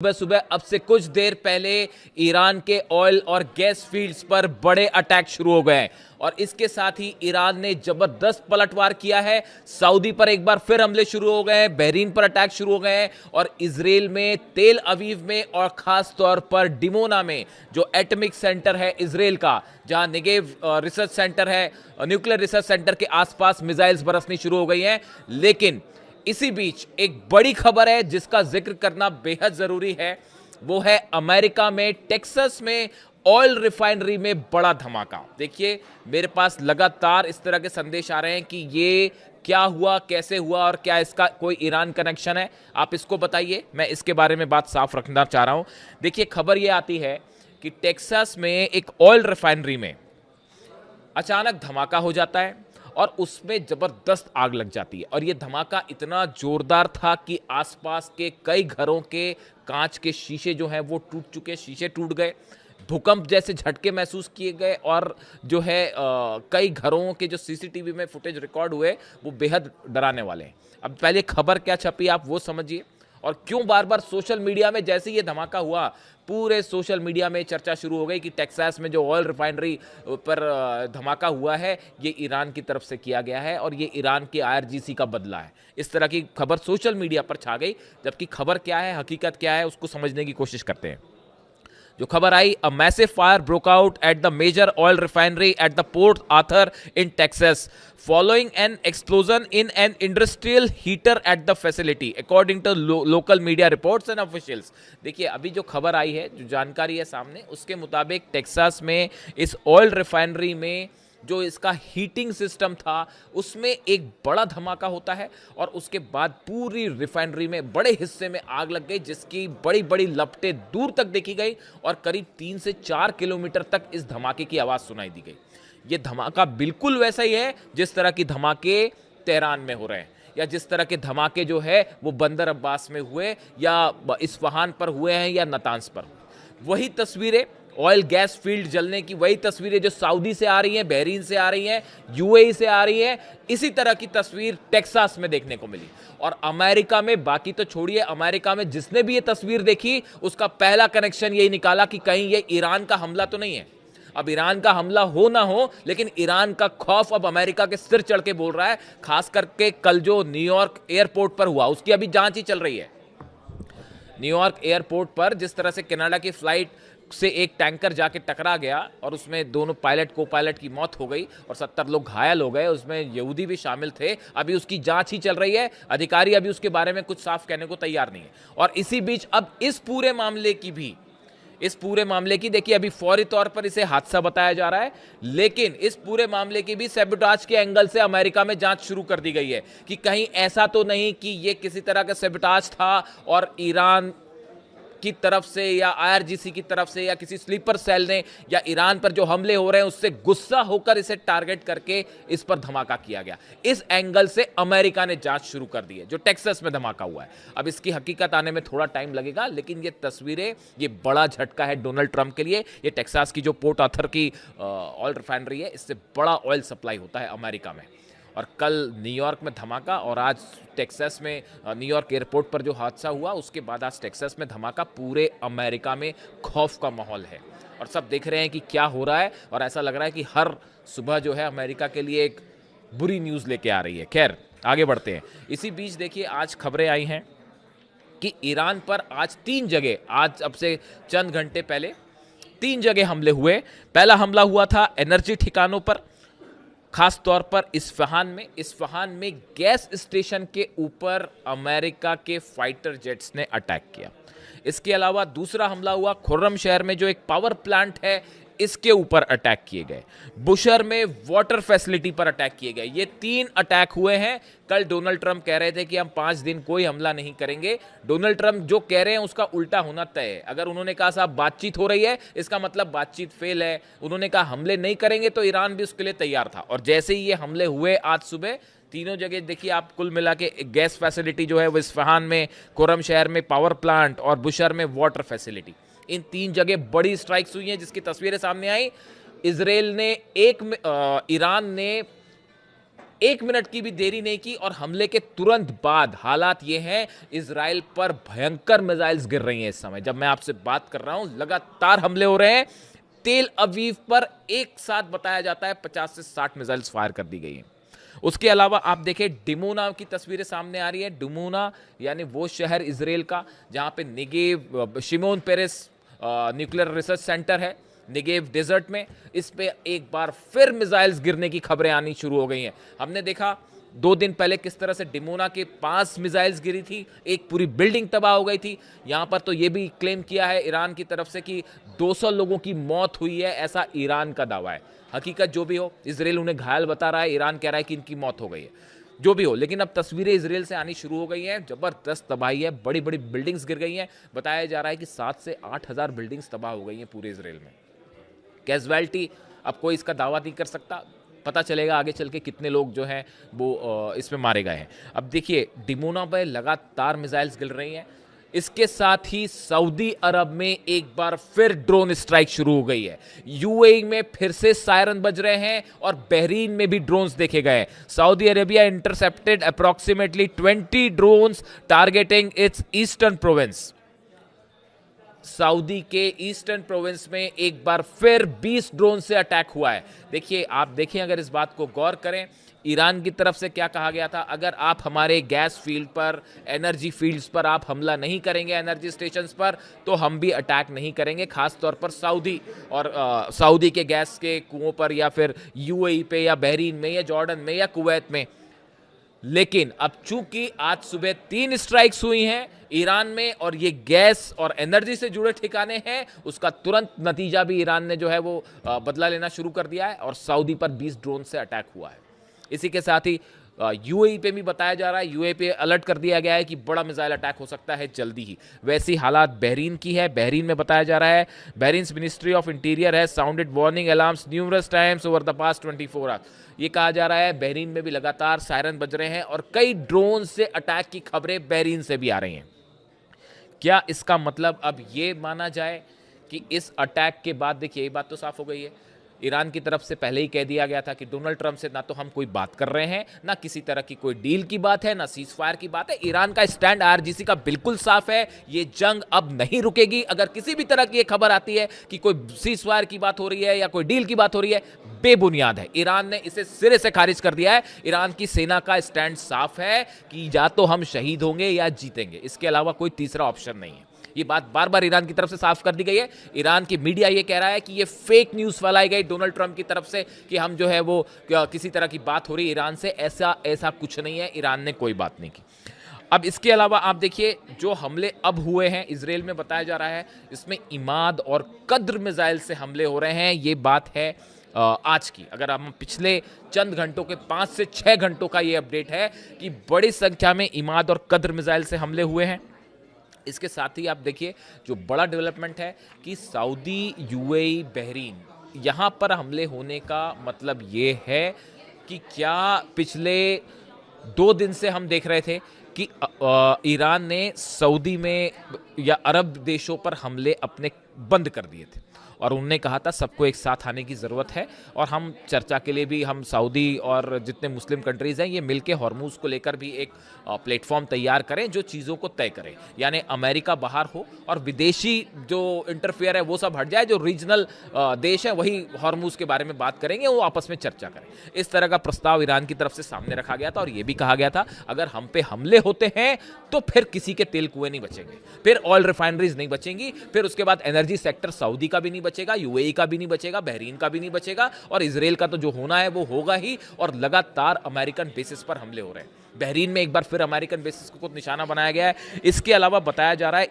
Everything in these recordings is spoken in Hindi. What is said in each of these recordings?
सुबह सुबह अब से कुछ देर पहले ईरान के ऑयल और गैस फील्ड्स पर बड़े अटैक शुरू हो गए हैं और इसके साथ ही ईरान ने जबरदस्त पलटवार किया है। सऊदी पर एक बार फिर हमले शुरू हो गए हैं, बहरीन पर अटैक शुरू हो गए हैं और इजराइल में तेल अवीव में और खास तौर पर डिमोना में जो एटॉमिक सेंटर है इजराइल का, जहां नेगेव रिसर्च सेंटर है, न्यूक्लियर रिसर्च सेंटर के आसपास मिसाइल्स बरसनी शुरू हो गई हैं। लेकिन इसी बीच एक बड़ी खबर है जिसका जिक्र करना बेहद जरूरी है। वो है अमेरिका में टेक्सास में ऑयल रिफाइनरी में बड़ा धमाका। देखिए, मेरे पास लगातार इस तरह के संदेश आ रहे हैं कि ये क्या हुआ, कैसे हुआ और क्या इसका कोई ईरान कनेक्शन है। आप इसको बताइए, मैं इसके बारे में बात साफ रखना चाह रहा हूं। देखिए, खबर ये आती है कि टेक्सास में एक ऑयल रिफाइनरी में अचानक धमाका हो जाता है और उसमें जबरदस्त आग लग जाती है और यह धमाका इतना जोरदार था कि आसपास के कई घरों के कांच के शीशे जो हैं वो टूट चुके, शीशे टूट गए, भूकंप जैसे झटके महसूस किए गए और जो है कई घरों के जो सीसीटीवी में फुटेज रिकॉर्ड हुए वो बेहद डराने वाले हैं। अब पहले खबर क्या छपी आप वो समझिए और क्यों बार बार सोशल मीडिया में जैसे ये धमाका हुआ पूरे सोशल मीडिया में चर्चा शुरू हो गई कि टेक्सास में जो ऑयल रिफाइनरी पर धमाका हुआ है ये ईरान की तरफ से किया गया है और ये ईरान के आईआरजीसी का बदला है। इस तरह की खबर सोशल मीडिया पर छा गई, जबकि खबर क्या है, हकीकत क्या है, उसको समझने की कोशिश करते हैं। जो खबर आई, a massive fire broke out at the major oil refinery at the Port Arthur in Texas following an explosion in an industrial heater at the facility according to local media reports and officials। देखिए, अभी जो खबर आई है, जो जानकारी है सामने, उसके मुताबिक टेक्सास में इस ऑयल रिफाइनरी में जो इसका हीटिंग सिस्टम था उसमें एक बड़ा धमाका होता है और उसके बाद पूरी रिफाइनरी में बड़े हिस्से में आग लग गई, जिसकी बड़ी बड़ी लपटें दूर तक देखी गई और करीब 3 से 4 किलोमीटर तक इस धमाके की आवाज सुनाई दी गई। ये धमाका बिल्कुल वैसा ही है जिस तरह की धमाके तेहरान में हो रहे हैं या जिस तरह के धमाके जो है वो बंदर अब्बास में हुए या इस्फहान पर हुए हैं या नतांस पर। वही तस्वीरें ऑयल गैस फील्ड जलने की, वही तस्वीरें जो सऊदी से आ रही हैं, बहरीन से आ रही हैं, यूएई से आ रही हैं, इसी तरह की तस्वीर टेक्सास में देखने को मिली। और अमेरिका में, बाकी तो छोड़िए, अमेरिका में जिसने भी ये तस्वीर देखी उसका पहला कनेक्शन यही निकाला कि कहीं ये ईरान का हमला तो नहीं है। अब ईरान का हमला हो ना हो, लेकिन ईरान का खौफ अब अमेरिका के सिर चढ़ के बोल रहा है। खास करके कल जो न्यूयॉर्क एयरपोर्ट पर हुआ उसकी अभी जांच ही चल रही है। न्यूयॉर्क एयरपोर्ट पर जिस तरह से कनाडा की फ्लाइट से एक टैंकर जाके टकरा गया और उसमें दोनों पायलट को पायलट की मौत हो गई और 70 लोग घायल हो गए, उसमें यहूदी भी शामिल थे। अभी उसकी जांच ही चल रही है, अधिकारी अभी उसके बारे में कुछ साफ कहने को तैयार नहीं है। और इसी बीच अब इस पूरे मामले की देखिए, अभी फौरी तौर पर इसे हादसा बताया जा रहा है, लेकिन इस पूरे मामले की भी सैबोटाज के एंगल से अमेरिका में जांच शुरू कर दी गई है कि कहीं ऐसा तो नहीं कि यह किसी तरह का सैबोटाज था और ईरान की तरफ से या आईआरजीसी की तरफ से या किसी स्लीपर सेल ने या ईरान पर जो हमले हो रहे हैं उससे गुस्सा होकर इसे टारगेट करके इस पर धमाका किया गया। इस एंगल से अमेरिका ने जांच शुरू कर दी है जो टेक्सास में धमाका हुआ है। अब इसकी हकीकत आने में थोड़ा टाइम लगेगा, लेकिन ये तस्वीरें, ये बड़ा झटका है डोनाल्ड ट्रंप के लिए। ये टेक्सास की जो पोर्ट आर्थर की ऑयल रिफाइनरी है, इससे बड़ा ऑयल सप्लाई होता है अमेरिका में। और कल न्यूयॉर्क में धमाका और आज टेक्सास में न्यूयॉर्क एयरपोर्ट पर जो हादसा हुआ उसके बाद आज टेक्सास में धमाका, पूरे अमेरिका में खौफ का माहौल है और सब देख रहे हैं कि क्या हो रहा है। और ऐसा लग रहा है कि हर सुबह जो है अमेरिका के लिए एक बुरी न्यूज़ लेके आ रही है। खैर, आगे बढ़ते हैं। इसी बीच देखिए, आज खबरें आई हैं कि ईरान पर आज 3 जगह, आज अब से चंद घंटे पहले 3 जगह हमले हुए। पहला हमला हुआ था एनर्जी ठिकानों पर, खास तौर पर इस्फहान में गैस स्टेशन के ऊपर अमेरिका के फाइटर जेट्स ने अटैक किया। इसके अलावा दूसरा हमला हुआ खुर्रम शहर में, जो एक पावर प्लांट है, इसके ऊपर अटैक किए गए। बुशर में वाटर फैसिलिटी पर अटैक किए गए। ये 3 अटैक हुए हैं। कल डोनाल्ड ट्रंप कह रहे थे कि हम 5 दिन कोई हमला नहीं करेंगे। डोनाल्ड ट्रंप जो कह रहे हैं उसका उल्टा होना तय है। अगर उन्होंने कहा साहब बातचीत हो रही है, इसका मतलब बातचीत फेल है। उन्होंने कहा हमले नहीं करेंगे, तो ईरान भी उसके लिए तैयार था। और जैसे ही ये हमले हुए आज सुबह, तीनों जगह देखिए आप, कुल मिला के गैस फैसिलिटी जो है वो इस्फहान में, खुर्रम शहर में पावर प्लांट और बुशर में वाटर फैसिलिटी, इन 3 जगह बड़ी स्ट्राइक्स हुई हैं जिसकी तस्वीरें सामने आई। ईरान ने एक मिनट की भी देरी नहीं की और हमले के तुरंत बाद हालात ये हैं, इजराइल पर भयंकर मिसाइल्स गिर रही हैं। इस समय जब मैं आपसे बात कर रहा हूं लगातार हमले हो रहे हैं। तेल अवीव पर एक साथ बताया जाता है 50 से 60 मिसाइल्स फायर कर दी गई हैं। उसके अलावा आप देखें डिमोना की तस्वीरें सामने आ रही है। डिमोना यानी वो शहर इजराइल का जहां पे Negev Shimon Peres nuclear research centre है नेगेव डेजर्ट में। इस पे एक बार फिर मिसाइल्स गिरने की खबरें आनी शुरू हो गई हैं। हमने देखा 2 दिन पहले किस तरह से डिमोना के पास मिसाइल्स गिरी थी, एक पूरी बिल्डिंग तबाह हो गई थी। यहां पर तो यह भी क्लेम किया है ईरान की तरफ से कि 200 लोगों की मौत हुई है, ऐसा ईरान का दावा है। हकीकत जो भी हो, इजराइल उन्हें घायल बता रहा है, ईरान कह रहा है कि इनकी मौत हो गई है। जो भी हो, लेकिन अब तस्वीरें इजराइल से आनी शुरू हो गई हैं। जबरदस्त तबाही है, बड़ी बड़ी बिल्डिंग्स गिर गई हैं। बताया जा रहा है कि 7 से 8 हज़ार बिल्डिंग्स तबाह हो गई हैं पूरे इजराइल में। कैजुअलिटी अब कोई इसका दावा नहीं कर सकता, पता चलेगा आगे चल के कितने लोग जो हैं वो इसमें मारे गए हैं। अब देखिए डिमोना पर लगातार मिसाइल्स गिर रही हैं। इसके साथ ही सऊदी अरब में एक बार फिर ड्रोन स्ट्राइक शुरू हो गई है। यूएई में फिर से सायरन बज रहे हैं और बहरीन में भी ड्रोन्स देखे गए हैं। Saudi Arabia intercepted approximately 20 drones targeting it's eastern province. Saudi के ईस्टर्न प्रोविंस में एक बार फिर 20 ड्रोन से अटैक हुआ है। देखिए, आप देखें, अगर इस बात को गौर करें, ईरान की तरफ से क्या कहा गया था, अगर आप हमारे गैस फील्ड पर, एनर्जी फील्ड्स पर आप हमला नहीं करेंगे, एनर्जी स्टेशंस पर, तो हम भी अटैक नहीं करेंगे, खास तौर पर सऊदी और सऊदी के गैस के कुओं पर, या फिर यूएई पे, या बहरीन में, या जॉर्डन में, या कुवैत में। लेकिन अब चूंकि आज सुबह 3 स्ट्राइक्स हुई हैं ईरान में और ये गैस और एनर्जी से जुड़े ठिकाने हैं, उसका तुरंत नतीजा भी ईरान ने जो है वो बदला लेना शुरू कर दिया है और सऊदी पर 20 ड्रोन से अटैक हुआ है। इसी के साथ ही यूएई पे भी बताया जा रहा है, यूएई पे अलर्ट कर दिया गया है कि बड़ा मिसाइल अटैक हो सकता है जल्दी ही। वैसी हालात बहरीन की है। बहरीन में बताया जा रहा है बहरीन्स मिनिस्ट्री ऑफ इंटीरियर है sounded warning alarms numerous times over the past 24 hours. ये कहा जा रहा है बहरीन में भी लगातार सायरन बज रहे हैं और कई ड्रोन से अटैक की खबरें बहरीन से भी आ रही हैं। क्या इसका मतलब अब ये माना जाए कि इस अटैक के बाद, देखिए ये बात तो साफ हो गई है, ईरान की तरफ से पहले ही कह दिया गया था कि डोनाल्ड ट्रंप से ना तो हम कोई बात कर रहे हैं, ना किसी तरह की कोई डील की बात है, ना सीज फायर की बात है। ईरान का स्टैंड आईआरजीसी का बिल्कुल साफ है, ये जंग अब नहीं रुकेगी। अगर किसी भी तरह की ये खबर आती है कि कोई सीज फायर की बात हो रही है या कोई डील की बात हो रही है, बेबुनियाद है। ईरान ने इसे सिरे से खारिज कर दिया है। ईरान की सेना का स्टैंड साफ है कि या तो हम शहीद होंगे या जीतेंगे, इसके अलावा कोई तीसरा ऑप्शन नहीं है। ये बात बार बार ईरान की तरफ से साफ कर दी गई है। ईरान की मीडिया ये कह रहा है कि ये फेक न्यूज़ फैलाई गई डोनाल्ड ट्रंप की तरफ से कि हम जो है वो किसी तरह की बात हो रही है ईरान से। ऐसा कुछ नहीं है, ईरान ने कोई बात नहीं की। अब इसके अलावा आप देखिए जो हमले अब हुए हैं इजराइल में, बताया जा रहा है इसमें इमाद और कद्र मिसाइल से हमले हो रहे हैं। ये बात है आज की। अगर हम पिछले चंद घंटों के 5 से 6 घंटों का ये अपडेट है कि बड़ी संख्या में इमाद और कद्र मिसाइल से हमले हुए हैं। इसके साथ ही आप देखिए जो बड़ा डेवलपमेंट है कि सऊदी, यूएई, बहरीन, यहाँ पर हमले होने का मतलब ये है कि क्या पिछले 2 दिन से हम देख रहे थे कि ईरान ने सऊदी में या अरब देशों पर हमले अपने बंद कर दिए थे और उन्होंने कहा था सबको एक साथ आने की ज़रूरत है और हम चर्चा के लिए भी, हम सऊदी और जितने मुस्लिम कंट्रीज़ हैं ये मिलके हॉर्मूज़ को लेकर भी एक प्लेटफॉर्म तैयार करें जो चीज़ों को तय करें। यानी अमेरिका बाहर हो और विदेशी जो इंटरफेयर है वो सब हट जाए, जो रीजनल देश है वही हॉर्मूज़ के बारे में बात करेंगे, वो आपस में चर्चा करें। इस तरह का प्रस्ताव ईरान की तरफ से सामने रखा गया था और ये भी कहा गया था अगर हम पे हमले होते हैं तो फिर किसी के तेल कुएं नहीं बचेंगे, फिर ऑयल रिफाइनरीज नहीं बचेंगी, फिर उसके बाद एनर्जी सेक्टर सऊदी का भी नहीं बचेगा, यूएई का भी नहीं बचेगा, बहरीन का भी नहीं बचेगा और इजराइल का तो जो होना है वो होगा ही। और लगातार अमेरिकन बेसिस पर हमले हो रहे हैं। बहरीन में एक बार फिर अमेरिकन बेसिस को निशाना बनाया गया है। इसके अलावा बताया जा रहा है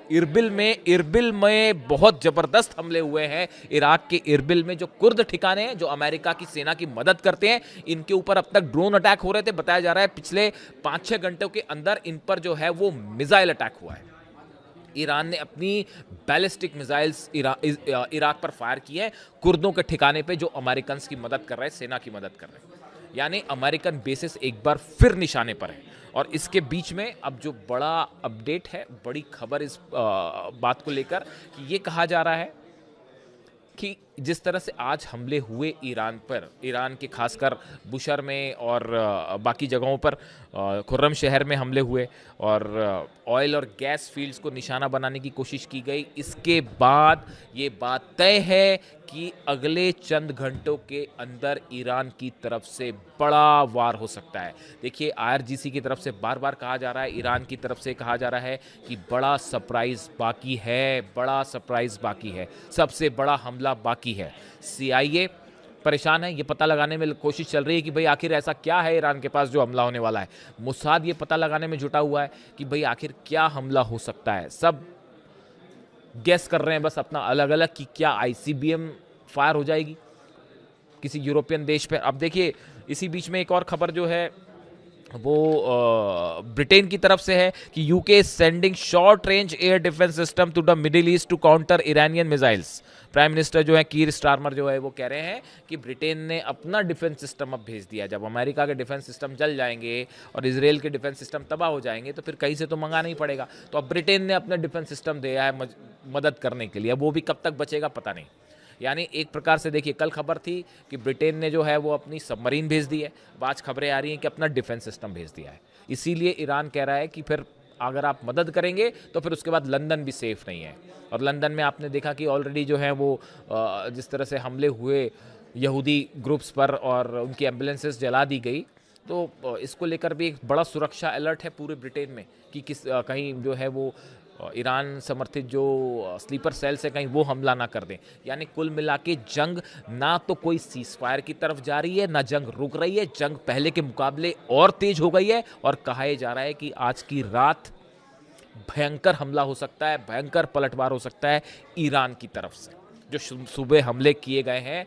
इरबिल में बहुत जबरदस्त हमले हुए हैं। इराक के इरबिल में जो कुर्द ठिकाने हैं जो अमेरिका की सेना की मदद करते हैं, इनके ऊपर अब तक ड्रोन अटैक हो रहे थे। बताया जा रहा है पिछले 5-6 घंटों के अंदर इन पर जो है वो मिसाइल अटैक हुआ है। ईरान ने अपनी बैलिस्टिक मिसाइल्स इराक पर फायर किए हैं कुर्दों के ठिकाने पे जो अमेरिकन की मदद कर रहे हैं, सेना की मदद कर रहे हैं। यानी अमेरिकन बेसिस एक बार फिर निशाने पर है। और इसके बीच में अब जो बड़ा अपडेट है, बड़ी खबर इस बात को लेकर कि ये कहा जा रहा है कि जिस तरह से आज हमले हुए ईरान पर, ईरान के खासकर बुशर में और बाकी जगहों पर, खुर्रम शहर में हमले हुए और ऑयल और गैस फील्ड्स को निशाना बनाने की कोशिश की गई, इसके बाद ये बात तय है कि अगले चंद घंटों के अंदर ईरान की तरफ से बड़ा वार हो सकता है। देखिए, आईआरजीसी की तरफ से बार बार कहा जा रहा है, ईरान की तरफ से कहा जा रहा है कि बड़ा सरप्राइज बाकी है, बड़ा सरप्राइज बाकी है, सबसे बड़ा हमला बाकी है। सीआईए परेशान है, ये पता लगाने में कोशिश चल रही है कि भाई आखिर ऐसा क्या है ईरान के पास जो हमला होने वाला है। मोसाद ये पता लगाने में जुटा हुआ है कि भाई आखिर क्या हमला हो सकता है। सब गेस कर रहे हैं बस अपना अलग अलग कि क्या आईसीबीएम फायर हो जाएगी किसी यूरोपियन देश पर। अब देखिए, इसी बीच में एक और खबर जो है वो ब्रिटेन की तरफ से है कि UK sending short range air defence system to the Middle East to counter Iranian missiles. Prime minister जो है कीर स्टारमर जो है वो कह रहे हैं कि ब्रिटेन ने अपना डिफेंस सिस्टम अब भेज दिया। जब अमेरिका के डिफेंस सिस्टम जल जाएंगे और इजराइल के डिफेंस सिस्टम तबाह हो जाएंगे तो फिर कहीं से तो मंगाना ही पड़ेगा। तो अब ब्रिटेन ने अपना डिफेंस सिस्टम दिया है मदद करने के लिए। अब वो भी कब तक बचेगा पता नहीं। यानी एक प्रकार से देखिए, कल खबर थी कि ब्रिटेन ने जो है वो अपनी सबमरीन भेज दी है, आज खबरें आ रही हैं कि अपना डिफेंस सिस्टम भेज दिया है। इसीलिए ईरान कह रहा है कि फिर अगर आप मदद करेंगे तो फिर उसके बाद लंदन भी सेफ नहीं है। और लंदन में आपने देखा कि ऑलरेडी जो है वो जिस तरह से हमले हुए यहूदी ग्रुप्स पर और उनकी एम्बुलेंसेस जला दी गई, तो इसको लेकर भी एक बड़ा सुरक्षा अलर्ट है पूरे ब्रिटेन में कि कहीं जो है वो ईरान समर्थित जो स्लीपर सेल्स है कहीं वो हमला ना कर दें। यानी कुल मिला के जंग ना तो कोई सीजफायर की तरफ जा रही है, ना जंग रुक रही है, जंग पहले के मुकाबले और तेज हो गई है। और कहा जा रहा है कि आज की रात भयंकर हमला हो सकता है, भयंकर पलटवार हो सकता है ईरान की तरफ से, जो सुबह हमले किए गए हैं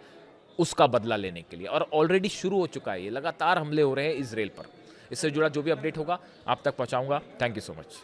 उसका बदला लेने के लिए। और ऑलरेडी शुरू हो चुका है, ये लगातार हमले हो रहे हैं इजराइल पर। इससे जुड़ा जो भी अपडेट होगा आप तक पहुंचाऊंगा। Thank you so much.